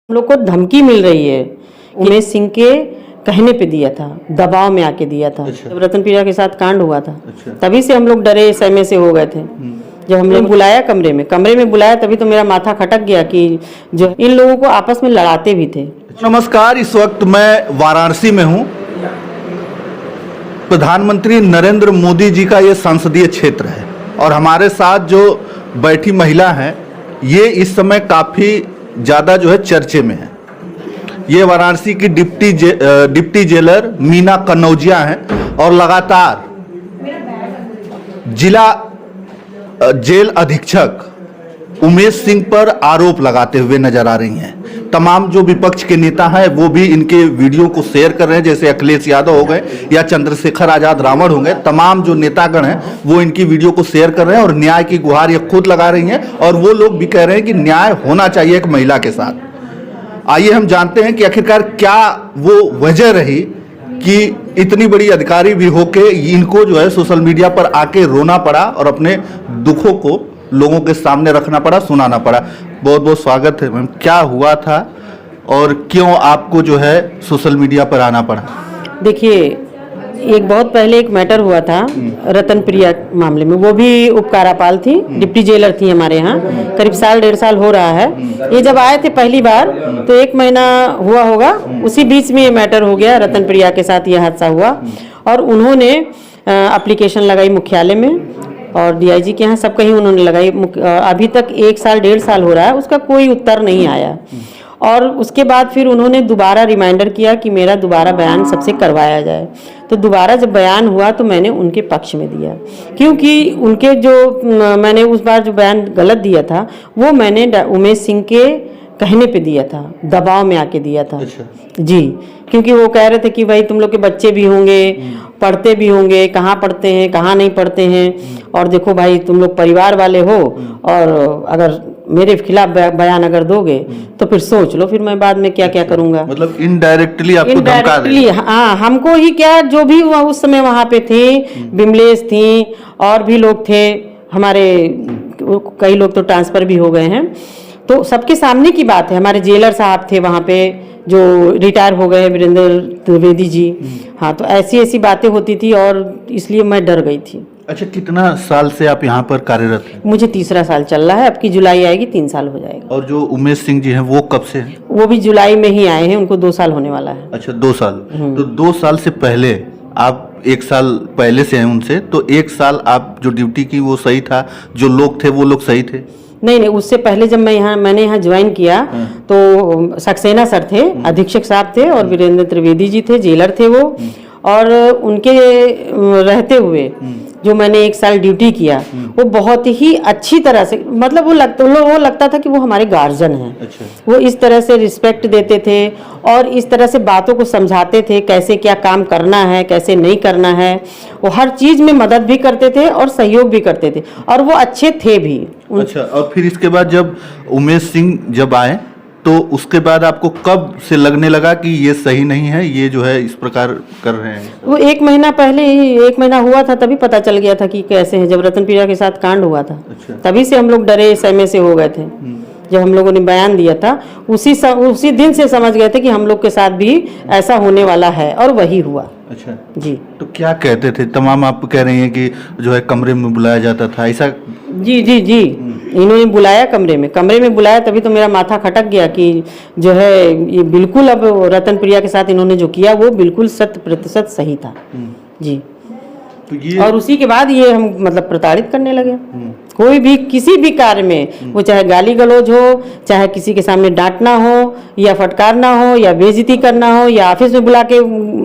हम लोग को धमकी मिल रही है। उमेश सिंह के कहने पे दिया था, दबाव में आके दिया था। अच्छा। जब रतन प्रिया के साथ कांड हुआ था, अच्छा। तभी से हम लोग डरे सहमे से हो गए थे। जब हम लोग बुलाया कमरे में बुलाया, तभी तो मेरा माथा खटक गया कि जो इन लोगों को आपस में लड़ाते भी थे। नमस्कार, इस वक्त मैं वाराणसी में हूँ। प्रधानमंत्री नरेंद्र मोदी जी का ये संसदीय क्षेत्र है और हमारे साथ जो बैठी महिला हैं ये इस समय काफ़ी ज़्यादा जो है चर्चे में है। ये वाराणसी की डिप्टी जेलर मीना कन्नौजिया हैं और लगातार जिला जेल अधीक्षक उमेश सिंह पर आरोप लगाते हुए नजर आ रही हैं। तमाम जो विपक्ष के नेता हैं वो भी इनके वीडियो को शेयर कर रहे हैं, जैसे अखिलेश यादव हो गए या चंद्रशेखर आजाद रावण हो गए। तमाम जो नेतागण हैं वो इनकी वीडियो को शेयर कर रहे हैं और न्याय की गुहार ये खुद लगा रही हैं और वो लोग भी कह रहे हैं कि न्याय होना चाहिए एक महिला के साथ। आइए हम जानते हैं कि आखिरकार क्या वो वजह रही कि इतनी बड़ी अधिकारी भी होके इनको जो है सोशल मीडिया पर आके रोना पड़ा और अपने दुखों को लोगों के सामने रखना पड़ा, सुनाना पड़ा। बहुत बहुत स्वागत है मैम। क्या हुआ था और क्यों आपको जो है सोशल मीडिया पर आना पड़ा? देखिए, एक बहुत पहले एक मैटर हुआ था रतन प्रिया मामले में। वो भी उपकारापाल थी, डिप्टी जेलर थी हमारे यहाँ। करीब साल 1.5 साल हो रहा है। ये जब आए थे पहली बार तो 1 महीना हुआ होगा, उसी बीच में ये मैटर हो गया। रतन प्रिया के साथ ये हादसा हुआ और उन्होंने एप्लीकेशन लगाई मुख्यालय में और डीआईजी के यहाँ सब कहीं उन्होंने लगाई। अभी तक 1 साल 1.5 साल हो रहा है, उसका कोई उत्तर नहीं आया। और उसके बाद फिर उन्होंने दोबारा रिमाइंडर किया कि मेरा दोबारा बयान सबसे करवाया जाए। तो दोबारा जब बयान हुआ तो मैंने उनके पक्ष में दिया, क्योंकि उनके जो मैंने उस बार जो बयान गलत दिया था वो मैंने उमेश सिंह के कहने पे दिया था, दबाव में आके दिया था। अच्छा। जी, क्योंकि वो कह रहे थे कि भाई तुम लोग के बच्चे भी होंगे, पढ़ते भी होंगे, कहाँ पढ़ते हैं कहाँ नहीं पढ़ते हैं, और देखो भाई तुम लोग परिवार वाले हो और अगर मेरे खिलाफ बयान अगर दोगे तो फिर सोच लो फिर मैं बाद में क्या क्या करूंगा। मतलब इनडायरेक्टली आपको धमका रहे हैं? हाँ, हमको ही क्या, जो भी उस समय वहाँ पे थी, बिमलेश थी और भी लोग थे हमारे, कई लोग तो ट्रांसफर भी हो गए हैं। तो सबके सामने की बात है। हमारे जेलर साहब थे वहाँ पे जो रिटायर हो गए, वीरेंद्र त्रिवेदी जी। हाँ, तो ऐसी ऐसी बातें होती थी और इसलिए मैं डर गई थी। अच्छा, कितना साल से आप यहाँ पर कार्यरत हैं? मुझे 3रा साल चल रहा है, अब की जुलाई आएगी 3 साल हो जाएगा। और जो उमेश सिंह जी हैं वो कब से हैं? वो भी जुलाई में ही आए हैं, उनको 2 साल होने वाला है। अच्छा, 2 साल। तो 2 साल से पहले आप 1 साल पहले से हैं उनसे, तो 1 साल आप जो ड्यूटी की वो सही था, जो लोग थे वो लोग सही थे? नहीं, उससे पहले जब मैंने यहाँ ज्वाइन किया तो सक्सेना सर थे, अधीक्षक साहब थे और वीरेंद्र त्रिवेदी जी थे, जेलर थे वो। और उनके रहते हुए जो मैंने 1 साल ड्यूटी किया वो बहुत ही अच्छी तरह से, मतलब वो लगता था कि वो हमारे गार्जियन हैं। अच्छा। वो इस तरह से रिस्पेक्ट देते थे और इस तरह से बातों को समझाते थे, कैसे क्या काम करना है कैसे नहीं करना है। वो हर चीज़ में मदद भी करते थे और सहयोग भी करते थे और वो अच्छे थे भी। अच्छा, और फिर इसके बाद जब उमेश सिंह जब आए तो उसके बाद आपको कब से लगने लगा कि ये सही नहीं है, ये जो है इस प्रकार कर रहे हैं? वो 1 महीना पहले ही, 1 महीना हुआ था तभी पता चल गया था कि कैसे हैं। जब रतन प्रिया के साथ कांड हुआ था। अच्छा। तभी से हम लोग डरे सहमे से हो गए थे। जब हम लोगों ने बयान दिया था उसी दिन से समझ गए थे कि हम लोग के साथ भी ऐसा होने वाला है और वही हुआ। अच्छा जी। तो क्या कहते थे? तमाम आप कह रही हैं कि जो है कमरे में बुलाया जाता था, ऐसा? जी जी जी, इन्होंने बुलाया कमरे में बुलाया, तभी तो मेरा माथा खटक गया कि जो है ये बिल्कुल, अब रतन प्रिया के साथ इन्होंने जो किया वो बिल्कुल 100% सही था। जी। तो ये और उसी के बाद ये हम मतलब प्रताड़ित करने लगे। कोई भी किसी भी कार्य में, वो चाहे गाली गलौज हो, चाहे किसी के सामने डांटना हो या फटकारना हो या बेइज्जती करना हो या ऑफिस में बुला के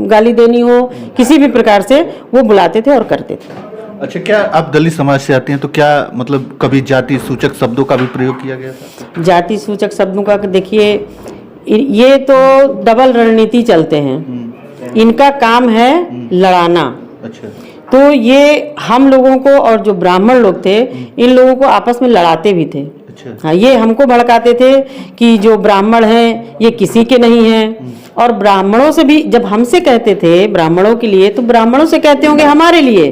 गाली देनी हो, किसी भी प्रकार से वो बुलाते थे और करते थे। अच्छा, क्या आप दलित समाज से आते हैं तो क्या मतलब कभी जाति सूचक शब्दों का भी प्रयोग किया गया था? जाति सूचक शब्दों का देखिए, ये तो डबल रणनीति चलते हैं। इनका काम है लड़ाना। अच्छा। तो ये हम लोगों को और जो ब्राह्मण लोग थे इन लोगों को आपस में लड़ाते भी थे। अच्छा। हाँ, ये हमको भड़काते थे कि जो ब्राह्मण हैं ये किसी के नहीं हैं। और ब्राह्मणों से भी जब हमसे कहते थे ब्राह्मणों के लिए, तो ब्राह्मणों से कहते होंगे हमारे लिए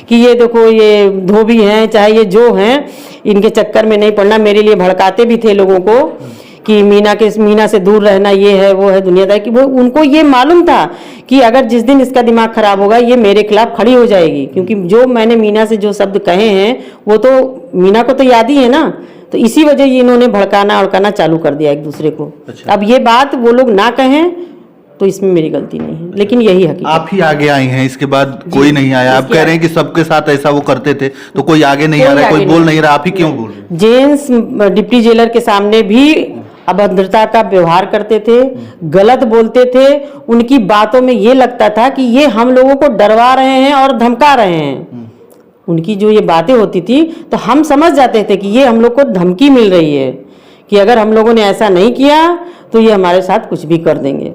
कि ये देखो ये धोबी हैं चाहे ये जो हैं, इनके चक्कर में नहीं पड़ना। मेरे लिए भड़काते भी थे लोगों को कि मीना से दूर रहना ये है वो है दुनियादारी की। वो उनको ये मालूम था कि अगर जिस दिन इसका दिमाग खराब होगा ये मेरे खिलाफ खड़ी हो जाएगी, क्योंकि जो मैंने मीना से जो शब्द कहे हैं वो तो मीना को तो याद ही है ना। तो इसी वजह ये इन्होंने भड़काना अड़काना चालू कर दिया एक दूसरे को। अच्छा। अब ये बात वो लोग ना कहें तो इसमें मेरी गलती नहीं है, लेकिन यही हकीकत। आप ही आगे आई हैं, इसके बाद कोई नहीं आया। आप कह रहे हैं कि सबके साथ ऐसा वो करते थे, तो कोई आगे नहीं आ रहा है, कोई बोल नहीं रहा, आप ही क्यों बोल रहे हैं? जेम्स डिप्टी जेलर के सामने भी अभद्रता का व्यवहार करते थे, गलत बोलते थे। उनकी बातों में ये लगता था कि ये हम लोगों को डरवा रहे हैं और धमका रहे हैं। उनकी जो ये बातें होती थी तो हम समझ जाते थे कि ये हम लोग को धमकी मिल रही है कि अगर हम लोगों ने ऐसा नहीं किया तो ये हमारे साथ कुछ भी कर देंगे।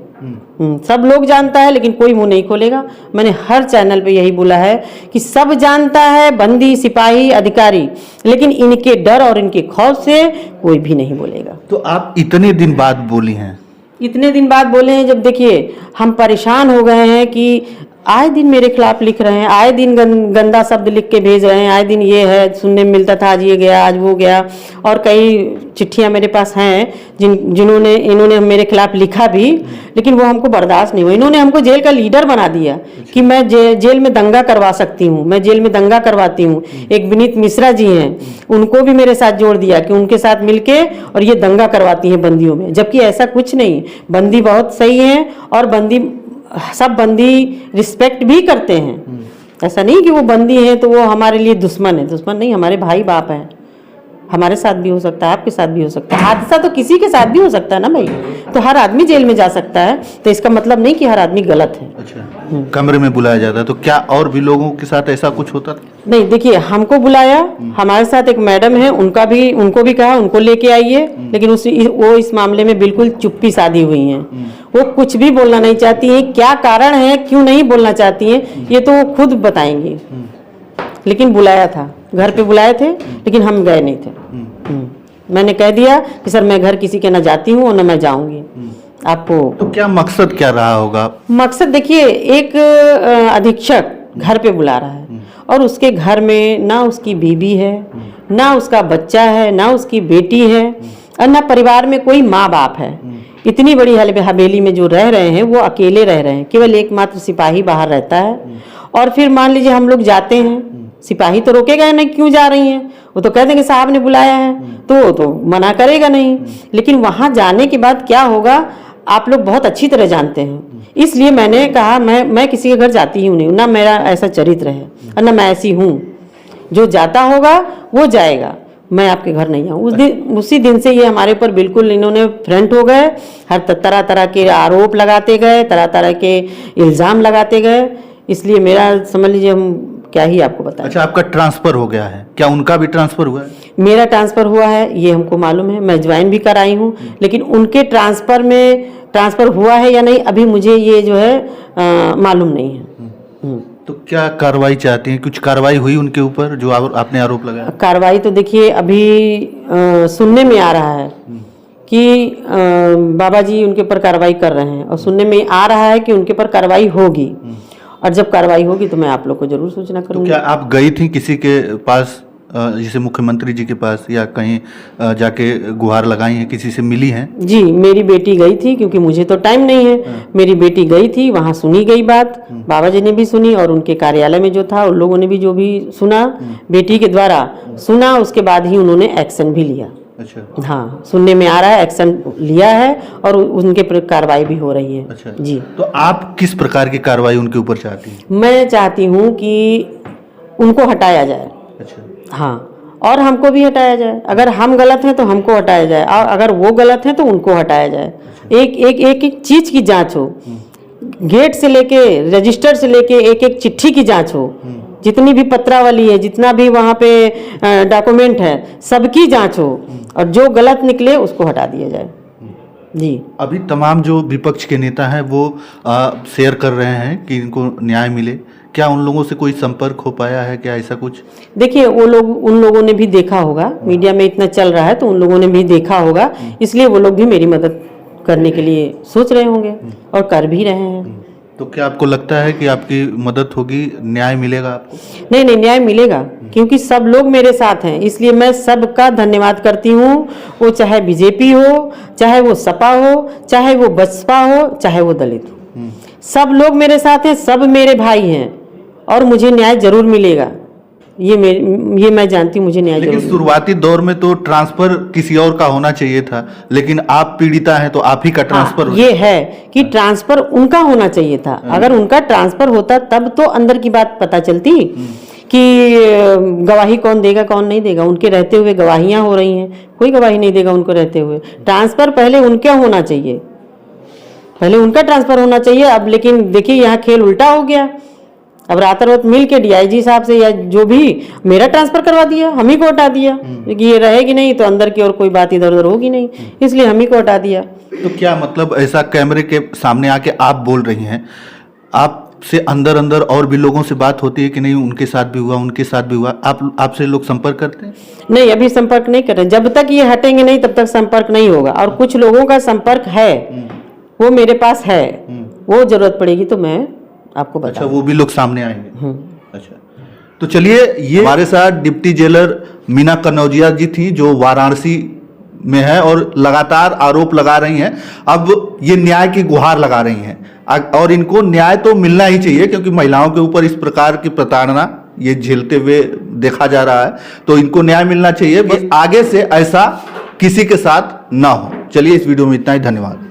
सब लोग जानता है लेकिन कोई मुंह नहीं खोलेगा। मैंने हर चैनल पे यही बोला है कि सब जानता है, बंदी, सिपाही, अधिकारी, लेकिन इनके डर और इनके खौफ से कोई भी नहीं बोलेगा। तो आप इतने दिन बाद बोली हैं? इतने दिन बाद बोले हैं जब देखिए हम परेशान हो गए हैं कि आए दिन मेरे खिलाफ लिख रहे हैं, आए दिन गंदा शब्द लिख के भेज रहे हैं, आए दिन ये है, सुनने में मिलता था आज ये गया आज वो गया। और कई चिट्ठियां मेरे पास हैं जिन्होंने इन्होंने मेरे खिलाफ लिखा भी, लेकिन वो हमको बर्दाश्त नहीं हुआ। इन्होंने हमको जेल का लीडर बना दिया कि मैं जेल में दंगा करवा सकती हूँ, मैं जेल में दंगा करवाती हूँ। एक विनीत मिश्रा जी हैं, उनको भी मेरे साथ जोड़ दिया कि उनके साथ मिलके और ये दंगा करवाती हैं बंदियों में, जबकि ऐसा कुछ नहीं। बंदी बहुत सही है और सब बंदी रिस्पेक्ट भी करते हैं। ऐसा नहीं कि वो बंदी है तो वो हमारे लिए दुश्मन है। दुश्मन नहीं, हमारे भाई बाप हैं। हमारे साथ भी हो सकता है, आपके साथ भी हो सकता है। हादसा तो किसी के साथ भी हो सकता है ना भाई। तो हर आदमी जेल में जा सकता है, तो इसका मतलब नहीं कि हर आदमी गलत है। अच्छा, कमरे में बुलाया जाता है तो क्या और भी लोगों के साथ ऐसा कुछ होता था? नहीं, देखिए हमको बुलाया, हमारे साथ एक मैडम है, उनको भी कहा उनको लेके आइए, लेकिन वो इस मामले में बिल्कुल चुप्पी साधी हुई हैं। वो कुछ भी बोलना नहीं चाहती हैं। क्या कारण है, क्यों नहीं बोलना चाहती हैं, ये तो वो खुद बताएंगी। लेकिन बुलाया था, घर पे बुलाए थे, लेकिन हम गए नहीं थे। मैंने कह दिया कि सर मैं घर किसी के ना जाती हूँ और ना मैं जाऊंगी। आपको तो क्या मकसद क्या रहा होगा? मकसद देखिए, एक अधीक्षक घर पे बुला रहा है और उसके घर में ना उसकी बीवी है, ना उसका बच्चा है, ना उसकी बेटी है और ना परिवार में कोई माँ बाप है। इतनी बड़ी हवेली में जो रह रहे हैं वो अकेले रह रहे हैं। केवल एकमात्र सिपाही बाहर रहता है। और फिर मान लीजिए हम लोग जाते हैं, सिपाही तो रोकेगा नहीं, क्यों जा रही हैं? वो तो कह देंगे साहब ने बुलाया है, तो मना करेगा नहीं। लेकिन वहां जाने के बाद क्या होगा आप लोग बहुत अच्छी तरह जानते हैं। इसलिए मैंने कहा मैं किसी के घर जाती ही नहीं, ना मेरा ऐसा चरित्र है और ना मैं ऐसी हूँ। जो जाता होगा वो जाएगा, मैं आपके घर नहीं आऊँ। उसी दिन से ये हमारे ऊपर बिल्कुल इन्होंने फ्रंट हो गए। हर तरह तरह के आरोप लगाते गए, तरह तरह के इल्ज़ाम लगाते गए। इसलिए मेरा समझ लीजिए हम क्या ही आपको बताएं। अच्छा, आपका ट्रांसफर हो गया है, क्या उनका भी ट्रांसफर हुआ है? मेरा ट्रांसफर हुआ है ये हमको मालूम है, मैं ज्वाइन भी कराई हूँ, लेकिन उनके ट्रांसफर हुआ है या नहीं अभी मुझे ये जो है मालूम नहीं है। तो क्या कार्रवाई चाहती हैं? कुछ कार्रवाई हुई उनके ऊपर जो आपने आरोप लगाया? कार्रवाई तो देखिए अभी सुनने में आ रहा है कि बाबा जी उनके ऊपर कार्रवाई कर रहे हैं, और सुनने में आ रहा है कि उनके ऊपर कार्रवाई होगी। और जब कार्रवाई होगी तो मैं आप लोग को जरूर सूचना करूंगी। तो क्या आप गई थी किसी के पास, जैसे मुख्यमंत्री जी के पास, या कहीं जाके गुहार लगाई हैं, किसी से मिली हैं? जी, मेरी बेटी गई थी, क्योंकि मुझे तो टाइम नहीं है। मेरी बेटी गई थी, वहाँ सुनी गई बात, बाबा जी ने भी सुनी और उनके कार्यालय में जो था उन लोगों ने भी जो भी सुना बेटी के द्वारा सुना, उसके बाद ही उन्होंने एक्शन भी लिया। अच्छा, हाँ, सुनने में आ रहा है एक्शन लिया है और उनके पर कार्रवाई भी हो रही है। अच्छा जी। तो आप किस प्रकार की कार्रवाई उनके ऊपर चाहती हैं? मैं चाहती हूँ कि उनको हटाया जाए। अच्छा, हाँ, और हमको भी हटाया जाए। अगर हम गलत हैं तो हमको हटाया जाए, और अगर वो गलत हैं तो उनको हटाया जाए। एक चीज की जांच हो, गेट से लेके रजिस्टर से लेके एक चिट्ठी की जांच हो। जितनी भी पत्रावली है, जितना भी वहाँ पे डॉक्यूमेंट है, सबकी जांच हो और जो गलत निकले उसको हटा दिया जाए। जी। अभी तमाम जो विपक्ष के नेता हैं वो शेयर कर रहे हैं कि इनको न्याय मिले। क्या उन लोगों से कोई संपर्क हो पाया है, क्या ऐसा कुछ? देखिए उन लोगों ने भी देखा होगा, मीडिया में इतना चल रहा है तो उन लोगों ने भी देखा होगा, इसलिए वो लोग भी मेरी मदद करने के लिए सोच रहे होंगे और कर भी रहे हैं। तो क्या आपको लगता है कि आपकी मदद होगी, न्याय मिलेगा आपको? नहीं नहीं, न्याय मिलेगा, क्योंकि सब लोग मेरे साथ हैं, इसलिए मैं सबका धन्यवाद करती हूँ। वो चाहे बीजेपी हो, चाहे वो सपा हो, चाहे वो बसपा हो, चाहे वो दलित हो, सब लोग मेरे साथ हैं, सब मेरे भाई हैं और मुझे न्याय जरूर मिलेगा। ये मैं जानती हूँ, मुझे न्याय लेकिन जरूर शुरुआती दौर में तो ट्रांसफर किसी और का होना चाहिए था, लेकिन आप पीड़िता हैं तो आप ही का ट्रांसफर ये है कि ट्रांसफर उनका होना चाहिए था। अगर उनका ट्रांसफर होता तब तो अंदर की बात पता चलती कि गवाही कौन देगा कौन नहीं देगा। उनके रहते हुए गवाहियां हो रही हैं, कोई गवाही नहीं देगा उनको रहते हुए। ट्रांसफर पहले उनका होना चाहिए, पहले उनका ट्रांसफर होना चाहिए। अब लेकिन देखिए यहाँ खेल उल्टा हो गया। अब रात मिल के डीआईजी साहब से या जो भी मेरा ट्रांसफर करवा दिया, हम ही को हटा दिया कि ये रहेगी नहीं तो अंदर की और कोई बात इधर उधर होगी नहीं, इसलिए हम ही को हटा दिया। तो क्या मतलब ऐसा कैमरे के सामने आके आप बोल रही हैं, आपसे अंदर अंदर और भी लोगों से बात होती है कि नहीं उनके साथ भी हुआ, उनके साथ भी हुआ? आपसे लोग संपर्क करते हैं? नहीं, अभी संपर्क नहीं कर रहे। जब तक ये हटेंगे नहीं तब तक संपर्क नहीं होगा। और कुछ लोगों का संपर्क है, वो मेरे पास है, वो जरूरत पड़ेगी तो मैं आपको बता। अच्छा, वो भी लोग सामने आएंगे। अच्छा, तो चलिए, ये हमारे साथ डिप्टी जेलर मीना कनौजिया जी थी जो वाराणसी में है और लगातार आरोप लगा रही हैं। अब ये न्याय की गुहार लगा रही हैं और इनको न्याय तो मिलना ही चाहिए, क्योंकि महिलाओं के ऊपर इस प्रकार की प्रताड़ना ये झेलते हुए देखा जा रहा है, तो इनको न्याय मिलना चाहिए। बस आगे से ऐसा किसी के साथ ना हो। चलिए, इस वीडियो में इतना ही। धन्यवाद।